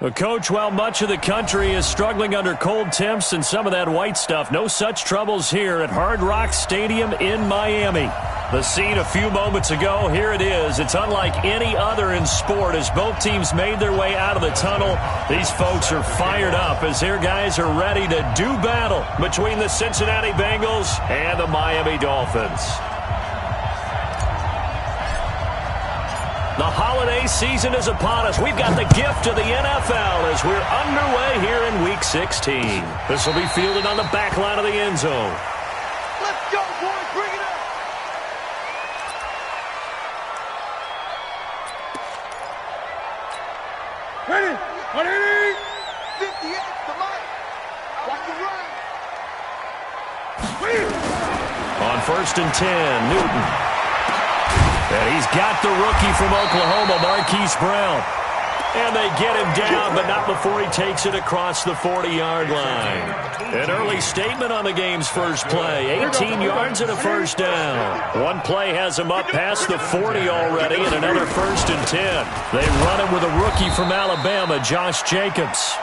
Well, Coach, while much of the country is struggling under cold temps and some of that white stuff, no such troubles here at Hard Rock Stadium in Miami. The scene a few moments ago, here it is. It's unlike any other in sport as both teams made their way out of the tunnel. These folks are fired up as their guys are ready to do battle between the Cincinnati Bengals and the Miami Dolphins. The holiday season is upon us. We've got the gift of the NFL as we're underway here in Week 16. This will be fielded on the back line of the end zone. Let's go, boys. Bring it up. Ready. 58 to Mike. Watch the run. On 1st and 10, Newton. And he's got the rookie from Oklahoma, Marquise Brown. And they get him down, but not before he takes it across the 40-yard line. An early statement on the game's first play. 18 yards and a first down. One play has him up past the 40 already, and another 1st and 10. They run him with a rookie from Alabama, Josh Jacobs.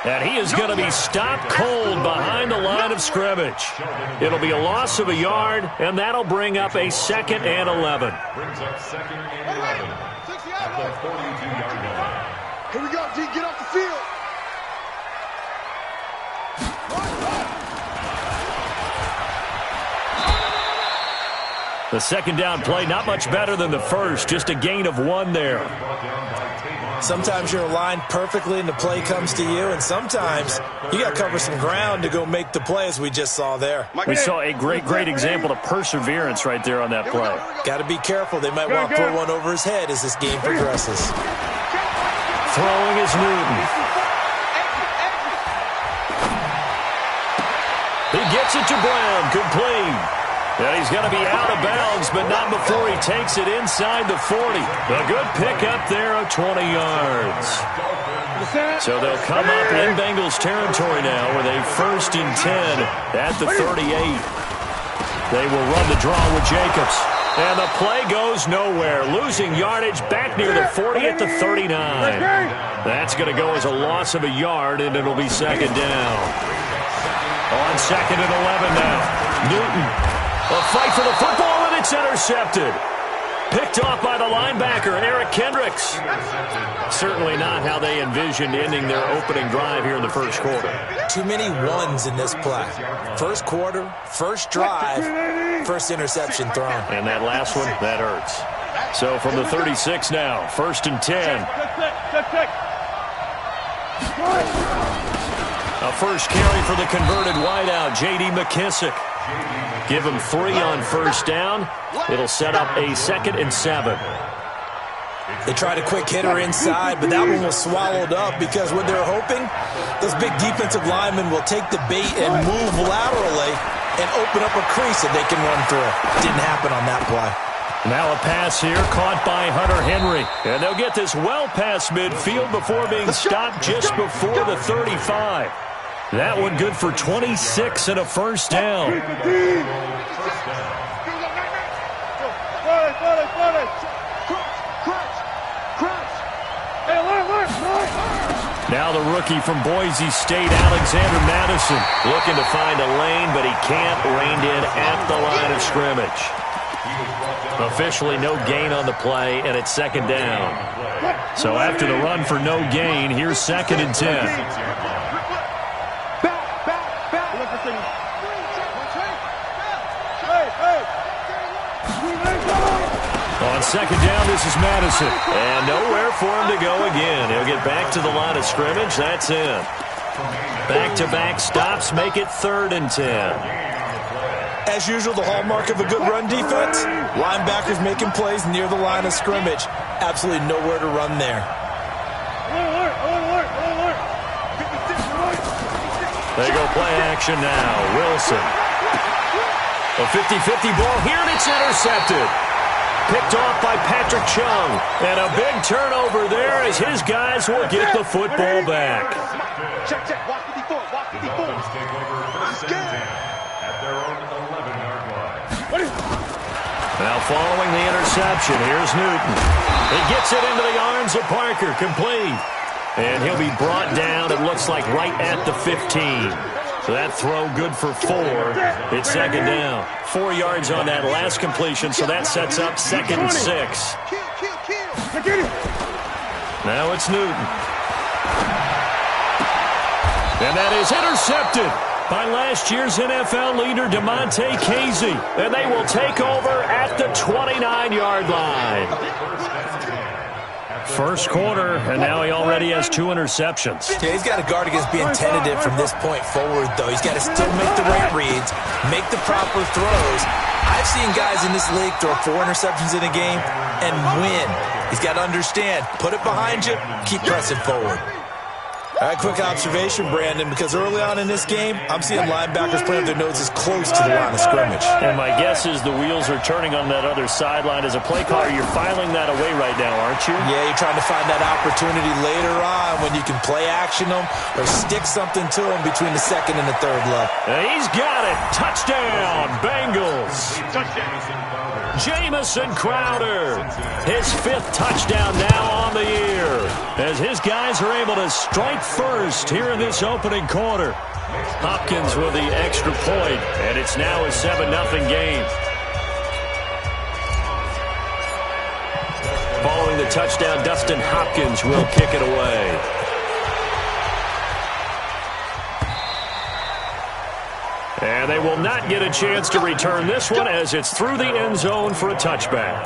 And he is going to be stopped cold behind the line of scrimmage. It'll be a loss of a yard, and that'll bring up a 2nd and 11. Brings up 2nd and 11 at the 42-yard line. Here we go, D. Get off the field. The second down play, not much better than the first, just a gain of 1 there. Sometimes you're aligned perfectly and the play comes to you, and sometimes you got to cover some ground to go make the play, as we just saw there. We saw a great example of perseverance right there on that play. Got to be careful. They might want to throw one over his head as this game progresses. Throwing is Newton. He gets it to Brown, complete. And he's going to be out of bounds, but not before he takes it inside the 40. A good pickup there of 20 yards. So they'll come up in Bengals territory now with a 1st and 10 at the 38. They will run the draw with Jacobs. And the play goes nowhere, losing yardage back near the 40 at the 39. That's going to go as a loss of a yard, and it'll be 2nd down. On 2nd and 11 now, Newton. A fight for the football, and it's intercepted. Picked off by the linebacker, Eric Kendricks. Certainly not how they envisioned ending their opening drive here in the first quarter. Too many ones in this play. First quarter, first drive, first interception thrown. And that last one, that hurts. So from the 36 now, 1st and 10. A first carry for the converted wideout, J.D. McKissick. Give him 3 on 1st down. It'll set up a 2nd and 7. They tried a quick hitter inside, but that one was swallowed up because what they're hoping, those big defensive linemen will take the bait and move laterally and open up a crease that they can run through. Didn't happen on that play. Now a pass here caught by Hunter Henry. And they'll get this well past midfield before being stopped just before the 35. That one good for 26 and a 1st down. Now the rookie from Boise State, Alexander Madison, looking to find a lane, but he can't. Reined in at the line of scrimmage. Officially no gain on the play, and it's 2nd down. So after the run for no gain, here's 2nd and 10. On 2nd down, this is Madison. And nowhere for him to go again. He'll get back to the line of scrimmage. That's in. Back-to-back stops make it 3rd and 10. As usual, the hallmark of a good run defense, linebackers making plays near the line of scrimmage. Absolutely nowhere to run there. They go play action now. Wilson. A 50-50 ball here, and it's intercepted. Picked off by Patrick Chung. And a big turnover there as his guys will get the football back. Check. Walk 54. Walk 54. Take over 1st and 10 at their own 11-yard line. Now following the interception, here's Newton. He gets it into the arms of Parker, complete. And he'll be brought down, it looks like, right at the 15. So that throw good for 4. It's second down. 4 yards on that last completion, so that sets up 2nd and 6. Now it's Newton. And that is intercepted by last year's NFL leader, DeMonte Casey. And they will take over at the 29-yard line. First quarter, and now he already has 2 interceptions. Yeah, he's got to guard against being tentative from this point forward, though. He's got to still make the right reads, make the proper throws. I've seen guys in this league throw 4 interceptions in a game and win. He's got to understand, put it behind you, keep pressing forward. All right, quick observation, Brandon, because early on in this game, I'm seeing linebackers playing their noses close to the line of scrimmage. And my guess is the wheels are turning on that other sideline. As a play caller, you're filing that away right now, aren't you? Yeah, you're trying to find that opportunity later on when you can play action them or stick something to them between the second and the third level. And he's got it. Touchdown, Bengals. Jamison Crowder, his 5th touchdown now on the year, as his guys are able to strike first here in this opening quarter. Hopkins with the extra point, and it's now a 7-0 game. Following the touchdown, Dustin Hopkins will kick it away. And they will not get a chance to return this one as it's through the end zone for a touchback.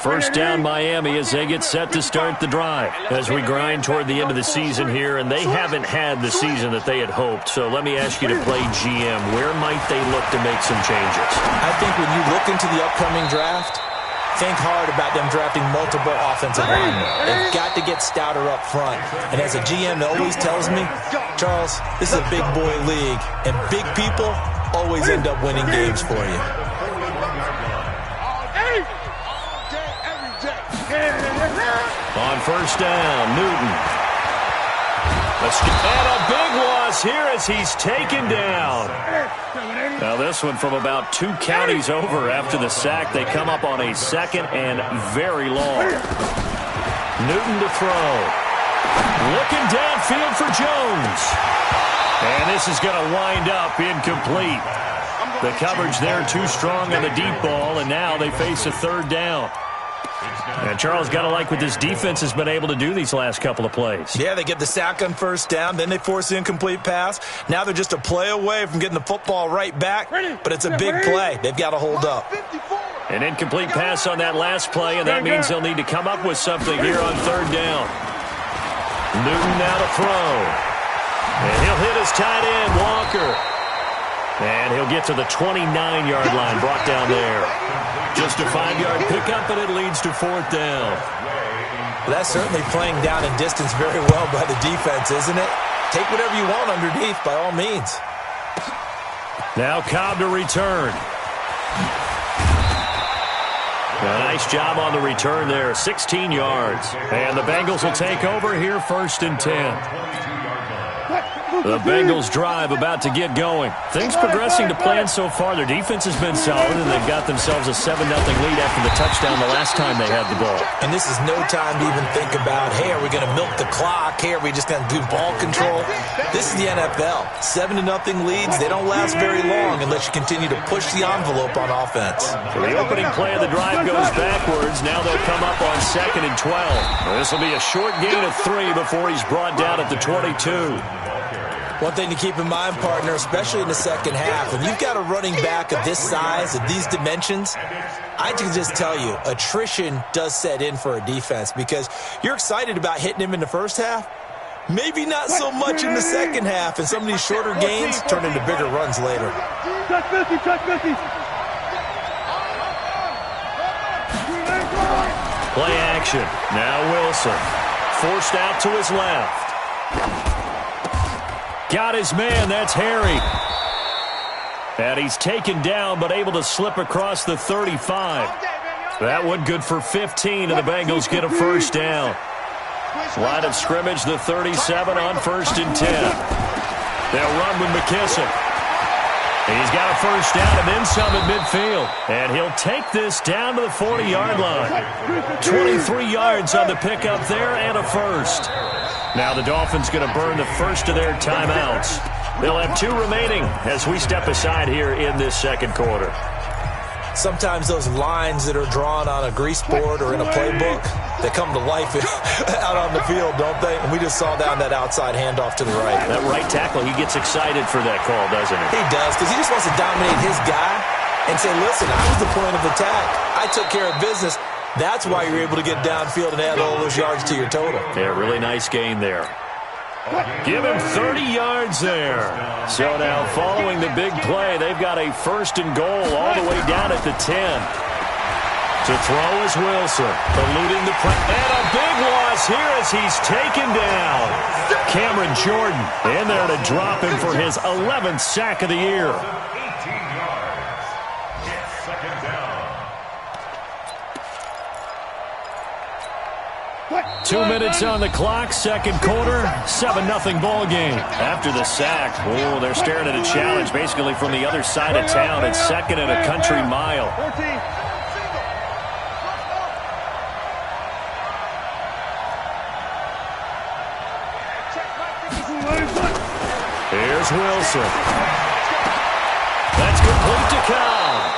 First down, Miami, as they get set to start the drive. As we grind toward the end of the season here, and they haven't had the season that they had hoped. So let me ask you to play GM. Where might they look to make some changes? I think when you look into the upcoming draft, think hard about them drafting multiple offensive linemen. They've got to get stouter up front. And as a GM that always tells me, Charles, this is a big boy league, and big people always end up winning games for you. On first down, Newton. And a big loss here as he's taken down. Now this one from about 2 counties over after the sack. They come up on a 2nd and very long. Newton to throw. Looking downfield for Jones. And this is going to wind up incomplete. The coverage there too strong on the deep ball, and now they face a 3rd down. And Charles, got to like what this defense has been able to do these last couple of plays. Yeah, they get the sack on first down, then they force the incomplete pass. Now they're just a play away from getting the football right back, but it's a big play. They've got to hold up. An incomplete pass on that last play, and that means they'll need to come up with something here on 3rd down. Newton now to throw. And he'll hit his tight end, Walker. And he'll get to the 29-yard line, brought down there. Just a 5-yard pickup, and it leads to 4th down. Well, that's certainly playing down in distance very well by the defense, isn't it? Take whatever you want underneath, by all means. Now Cobb to return. A nice job on the return there, 16 yards. And the Bengals will take over here, 1st and 10. The Bengals drive about to get going. Things progressing to plan so far. Their defense has been solid, and they've got themselves a 7-0 lead after the touchdown the last time they had the ball. And this is no time to even think about, hey, are we going to milk the clock? Hey, are we just going to do ball control? This is the NFL. 7-0 leads, they don't last very long unless you continue to push the envelope on offense. So the opening play of the drive goes backwards. Now they'll come up on 2nd and 12. This will be a short gain of 3 before he's brought down at the 22. One thing to keep in mind, partner, especially in the second half, when you've got a running back of this size, of these dimensions, I can just tell you, attrition does set in for a defense because you're excited about hitting him in the first half, maybe not so much in the second half, and some of these shorter gains turn into bigger runs later. Play action. Now Wilson. Forced out to his left. Got his man, that's Harry. And he's taken down, but able to slip across the 35. That one good for 15, and the Bengals get a first down. Line of scrimmage, the 37 on 1st and 10. They'll run with McKissick. He's got a first down and then some at midfield. And he'll take this down to the 40-yard line. 23 yards on the pickup there and a first. Now the Dolphins going to burn the first of their timeouts. They'll have 2 remaining as we step aside here in this second quarter. Sometimes those lines that are drawn on a grease board or in a playbook, they come to life out on the field, don't they? And we just saw down that outside handoff to the right. That right tackle, he gets excited for that call, doesn't he? He does, because he just wants to dominate his guy and say, listen, I was the point of attack. I took care of business. That's why you're able to get downfield and add all those yards to your total. Yeah, really nice gain there. Give him 30 yards there. So now following the big play, they've got a first and goal all the way down at the 10. To throw is Wilson, eluding the press. And a big loss here as he's taken down. Cameron Jordan in there to drop him for his 11th sack of the year. 18 yards. It's second down. 2 minutes on the clock, second quarter, 7-0 ball game. After the sack, they're staring at a challenge basically from the other side of town. It's second and a country mile. Here's Wilson. That's complete to Cobb.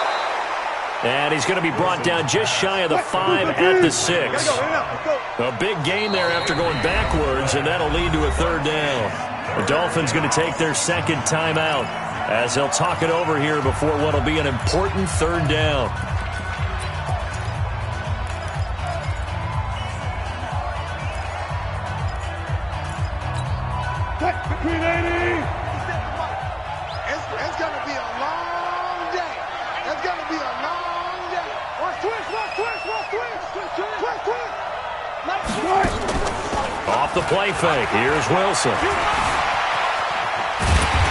And he's going to be brought down just shy of the 5 at the 6. A big gain there after going backwards, and that'll lead to a third down. The Dolphins going to take their second timeout as they'll talk it over here before what will be an important third down. Between 80. It's going to be a long day. It's going to be a long day. Off the play fake, here's Wilson.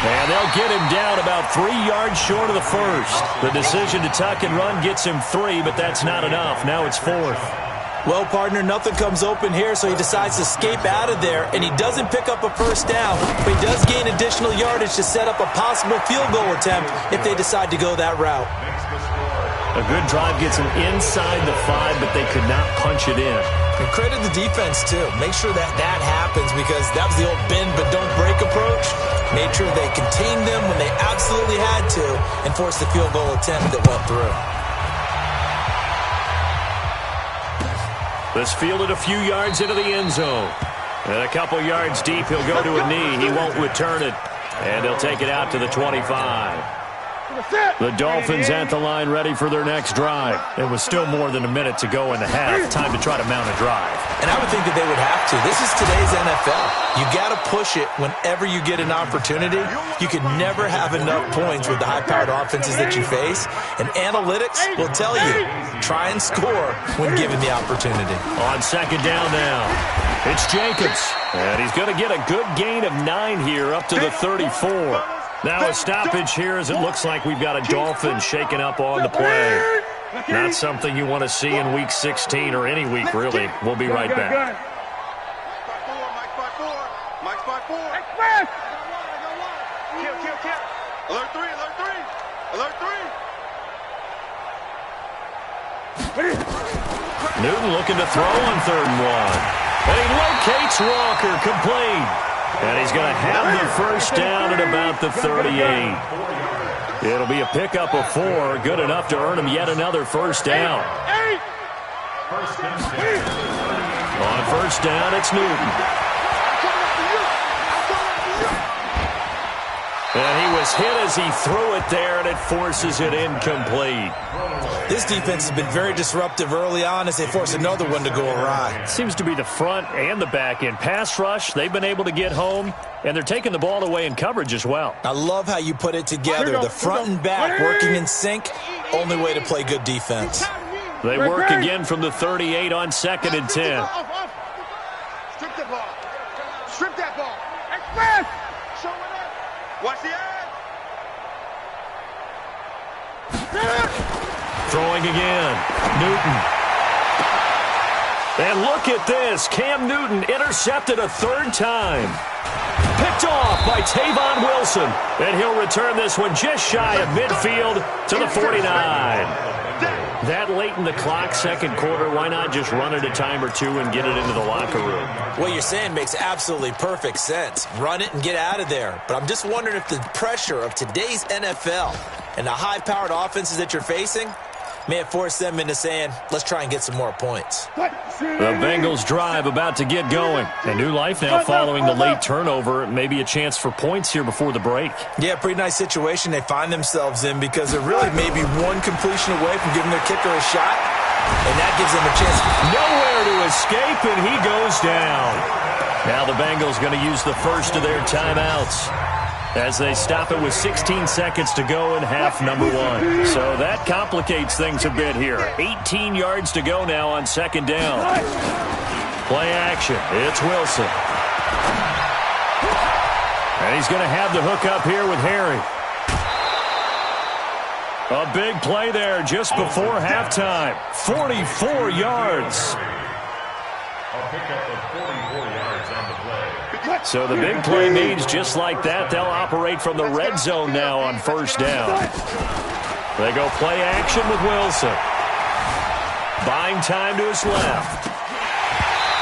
And they'll get him down about 3 yards short of the first. The decision to tuck and run gets him 3, but that's not enough. Now it's 4th. Well, partner, nothing comes open here, so he decides to escape out of there, and he doesn't pick up a first down, but he does gain additional yardage to set up a possible field goal attempt if they decide to go that route. A good drive gets him inside the 5, but they could not punch it in. And credit the defense, too. Make sure that happens, because that was the old bend but don't break approach. Made sure they contained them when they absolutely had to and forced the field goal attempt that went through. This fielded a few yards into the end zone. And a couple yards deep, he'll go to a knee. He won't return it. And they'll take it out to the 25. The Dolphins at the line ready for their next drive. It was still more than a minute to go in the half. Time to try to mount a drive. And I would think that they would have to. This is today's NFL. You got to push it whenever you get an opportunity. You can never have enough points with the high-powered offenses that you face. And analytics will tell you, try and score when given the opportunity. On second down now, it's Jacobs. And he's going to get a good gain of 9 here up to the 34. Now a stoppage here as it looks like we've got a Dolphin shaking up on the play. Not something you want to see in Week 16 or any week, really. We'll be right back. Mike's by 4. Kill. Alert 3. Alert 3. Newton looking to throw on 3rd and 1. And he locates Walker, complete. And he's going to have the first down at about the 38. It'll be a pickup of 4, good enough to earn him yet another first down. On first down, it's Newton. And he was hit as he threw it there, and it forces it incomplete. This defense has been very disruptive early on as they force another one to go awry. Seems to be the front and the back end. Pass rush, they've been able to get home, and they're taking the ball away in coverage as well. I love how you put it together. The front and back working in sync, only way to play good defense. They work again from the 38 on 2nd and 10. Strip that ball. Strip that ball. Express. Show it up. Watch the ad. Throwing again. Newton. And look at this. Cam Newton intercepted a 3rd time. Picked off by Tavon Wilson. And he'll return this one just shy of midfield to the 49. That late in the clock, second quarter, why not just run it a time or two and get it into the locker room? What you're saying makes absolutely perfect sense. Run it and get out of there. But I'm just wondering if the pressure of today's NFL and the high-powered offenses that you're facing may have forced them into saying, let's try and get some more points. The Bengals drive about to get going. A new life now following the late turnover. Maybe a chance for points here before the break. Yeah, pretty nice situation they find themselves in because they're really maybe one completion away from giving their kicker a shot, and that gives them a chance. Nowhere to escape, and he goes down. Now the Bengals going to use the first of their timeouts as they stop it with 16 seconds to go in half number one. So that complicates things a bit here. 18 yards to go now on second down. Play action. It's Wilson. And he's going to have the hook up here with Harry. A big play there just before halftime. 44 yards. I'll pick up the 44 yards on the play. So the big play means just like that, they'll operate from the red zone now on first down. They go play action with Wilson. Buying time to his left.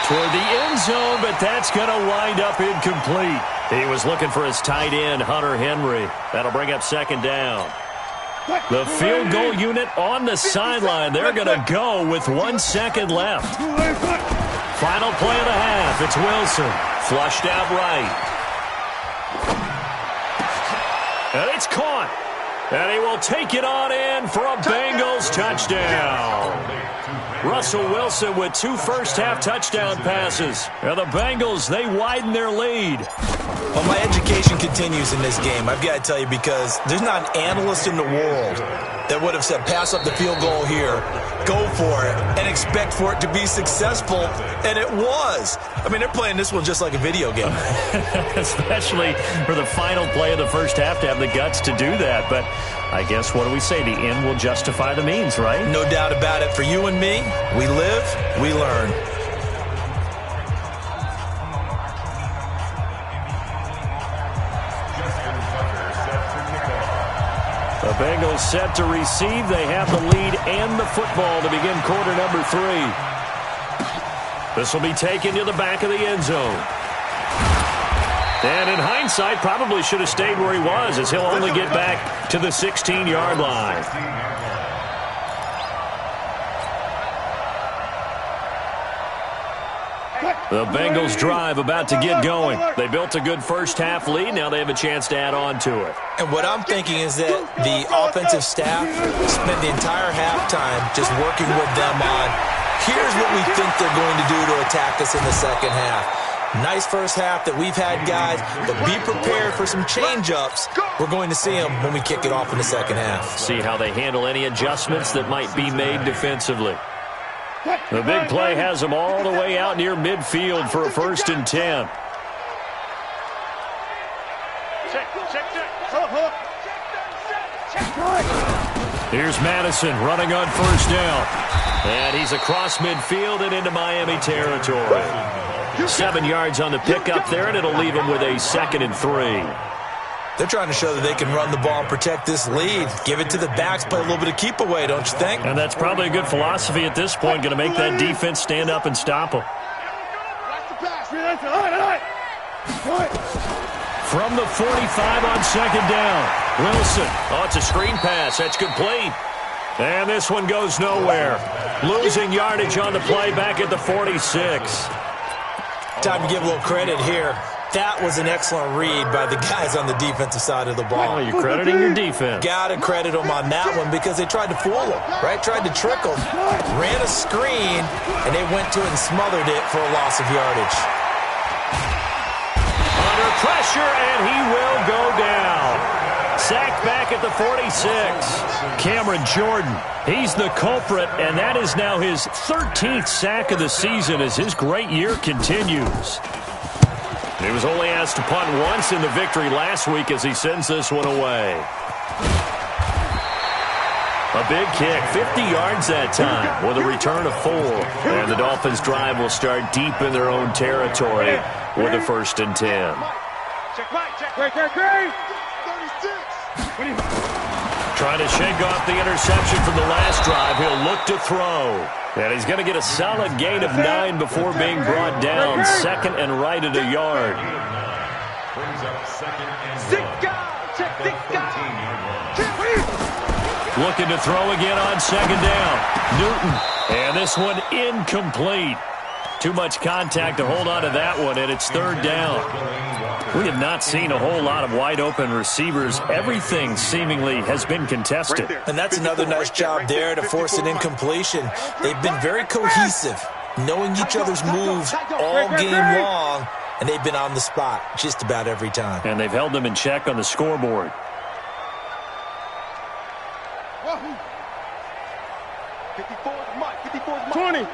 Toward the end zone, but that's going to wind up incomplete. He was looking for his tight end, Hunter Henry. That'll bring up second down. The field goal unit on the sideline. They're going to go with 1 second left. Final play of the half. It's Wilson. Flushed out right. And it's caught. And he will take it on in for a Bengals touchdown. Russell Wilson with 2 first-half touchdown passes. And the Bengals, they widen their lead. Well, my education continues in this game, I've got to tell you, because there's not an analyst in the world that would have said pass up the field goal here, go for it, and expect for it to be successful, and it was. I mean, they're playing this one just like a video game. Especially for the final play of the first half to have the guts to do that. But I guess, what do we say? The end will justify the means, right? No doubt about it. For you and me, we live, we learn. The Bengals set to receive. They have the lead and the football to begin quarter number 3. This will be taken to the back of the end zone. And in hindsight, probably should have stayed where he was, as he'll only get back to the 16-yard line. The Bengals drive about to get going. They built a good first-half lead. Now they have a chance to add on to it. And what I'm thinking is that the offensive staff spent the entire halftime just working with them on, here's what we think they're going to do to attack us in the second half. Nice first half that we've had, guys, but be prepared for some change-ups. We're going to see them when we kick it off in the second half. See how they handle any adjustments that might be made defensively. The big play has them all the way out near midfield for a 1st and 10. Here's Madison running on first down. And he's across midfield and into Miami territory. 7 yards on the pickup there, and it'll leave him with a 2nd and 3. They're trying to show that they can run the ball and protect this lead. Give it to the backs, play a little bit of keep away, don't you think? And that's probably a good philosophy at this point, going to make that defense stand up and stop them. From the 45 on second down, Wilson. Oh, it's a screen pass. That's complete. And this one goes nowhere. Losing yardage on the play back at the 46. Time to give a little credit here. That was an excellent read by the guys on the defensive side of the ball. Oh, you're crediting your defense. Got to credit them on that one because they tried to fool them, right? Tried to trick them. Ran a screen, and they went to it and smothered it for a loss of yardage. Under pressure, and he will go down. Sacked back at the 46. Cameron Jordan, he's the culprit, and that is now his 13th sack of the season as his great year continues. He was only asked to punt once in the victory last week as he sends this one away. A big kick, 50 yards that time with a return of 4. And the Dolphins' drive will start deep in their own territory with a 1st and 10. Great. 36. Trying to shake off the interception from the last drive. He'll look to throw. And he's going to get a solid gain of 9 before being brought down. Second and right at a yard. Brings up second and Looking to throw again on second down. Newton. And this one incomplete. Too much contact to hold on to that one, and it's third down. We have not seen a whole lot of wide-open receivers. Everything seemingly has been contested. And that's another nice job there to force an incompletion. They've been very cohesive, knowing each other's moves all game long, and they've been on the spot just about every time. And they've held them in check on the scoreboard. 20.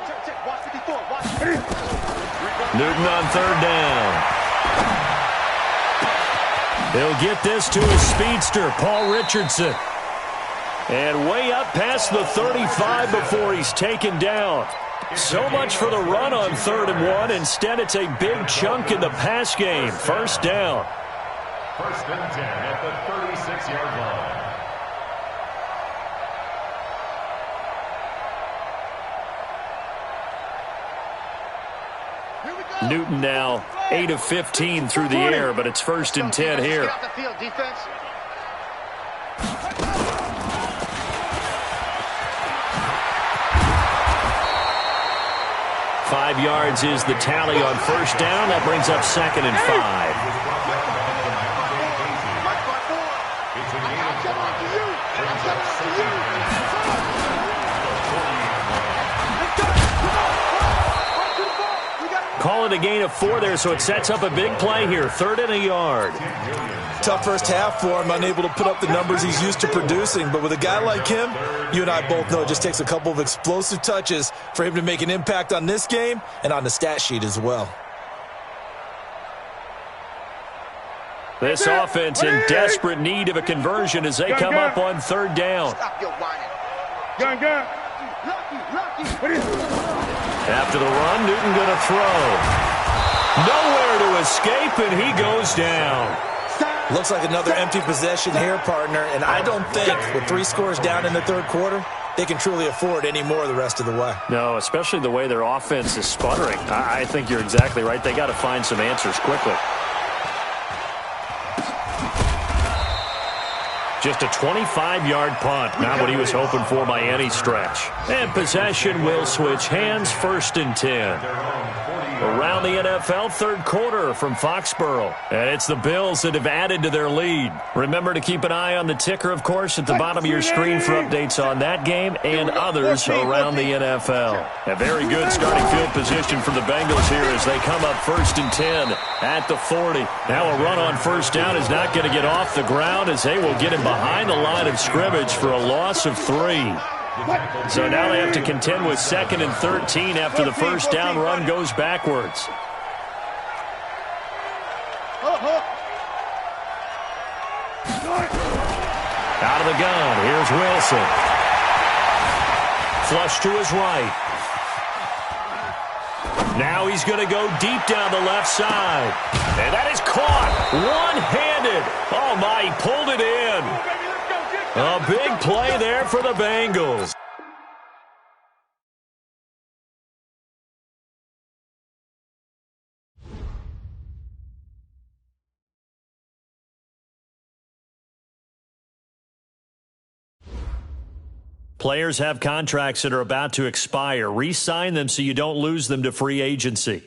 Newton on third down. He'll get this to his speedster, Paul Richardson. And way up past the 35 before he's taken down. So much for the run on 3rd and 1. Instead, it's a big chunk in the pass game. First down. First and 10 at the 36-yard line. Newton now 8 of 15 through the air, but it's first and 10 here. Get off the field, defense. Five yards is the tally on first down. That brings up second and 5. Call it a gain of 4 there, so it sets up a big play here. 3rd and a yard. Tough first half for him, unable to put up the numbers he's used to producing. But with a guy like him, you and I both know it just takes a couple of explosive touches for him to make an impact on this game and on the stat sheet as well. This offense in desperate need of a conversion as they come up on 3rd down. Stop your whining. Gun. After the run, Newton going to throw. Nowhere to escape, and he goes down. Looks like another empty possession here, partner, and I don't think with 3 scores down in the 3rd quarter, they can truly afford any more the rest of the way. No, especially the way their offense is sputtering. I think you're exactly right. They got to find some answers quickly. Just a 25-yard punt, not what he was hoping for by any stretch. And possession will switch hands, 1st and 10. Around the NFL, 3rd quarter from Foxborough. And it's the Bills that have added to their lead. Remember to keep an eye on the ticker, of course, at the bottom of your screen for updates on that game and others around the NFL. A very good starting field position for the Bengals here as they come up 1st and 10 at the 40. Now a run on 1st down is not going to get off the ground as they will get him behind the line of scrimmage for a loss of 3. So now they have to contend with 2nd and 13 after the 1st down run goes backwards. Out of the gun, here's Wilson. Flush to his right. Now he's going to go deep down the left side. And that is caught one-handed. Oh, my, he pulled it in. A big play there for the Bengals. Players have contracts that are about to expire. Re-sign them so you don't lose them to free agency.